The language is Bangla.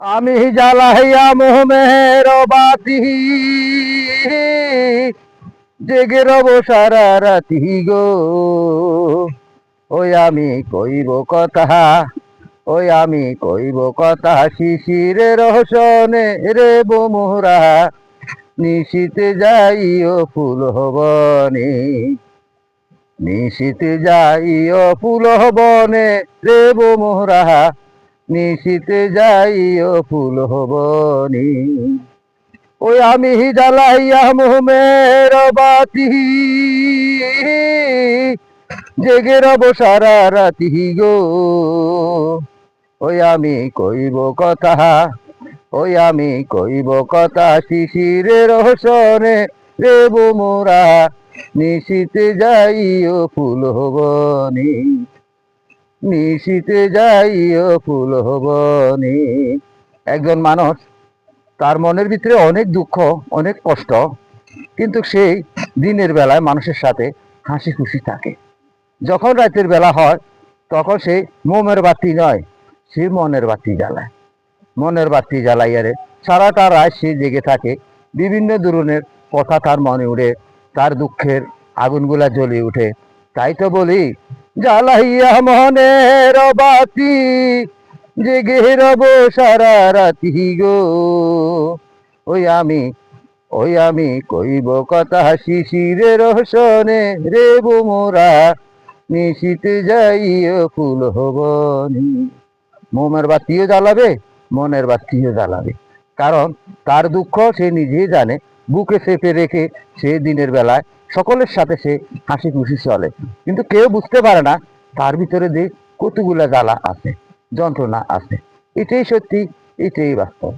আমি জ্বালাইয়া মোহমের বাতি, জেগে রব সারা রাতি গো। ওই আমি কইব কথা, ওই আমি কইব কথা, শিশিরের রহসনে রে বোমরা, নিশীতে যাইও ফুল হবনে, নিশীতে যাইও ফুল হবনে রে বোমরা, নিশীতে যাইও ফুল হবনি। ওই আমি জ্বালাইয়া মোহমের বাতি, জেগে রব সারা রাতি গো। ওই আমি কইব কথা, ওই আমি কইব কথা, শিশিরের রহসনে রে বোমরা, নিশীতে যাইও ফুল হবনি, নিশীতে যাইও ফুল হবনি। একজন মানুষ, তার মনের ভিতরে অনেক দুঃখ, অনেক কষ্ট, কিন্তু সেই দিনের বেলায় মানুষের সাথে হাসি খুশি থাকে। যখন রাতের বেলা হয় তখন সেই মোমের বাতি নয়, সে মনের বাতি জ্বালায়। মনের বাতি জ্বালাইয়ারে সারাটা রাত সে জেগে থাকে। বিভিন্ন ধরনের কথা তার মনে উঠে, তার দুঃখের আগুনগুলা জ্বলে উঠে। তাই তো বলি, জ্বালাইয়া মনের বাতি, জেগে রব সারা রাতি গো। ওই আমি, ওই আমি কইব কথা, শিশিরের রহসনে রে বোমরা, নিশীতে যাইও ফুল হবনি। মোমের বাতিও জ্বালাবে, মনের বাতিও জ্বালাবে। কারণ তার দুঃখ সে নিজেই জানে, বুকে চেপে রেখে সে দিনের বেলায় সকলের সাথে সে হাসি খুশি চলে। কিন্তু কেউ বুঝতে পারে না তার ভিতরে যে কতগুলা জ্বালা আছে, যন্ত্রণা আছে। এটাই সত্যি, এটাই বাস্তব।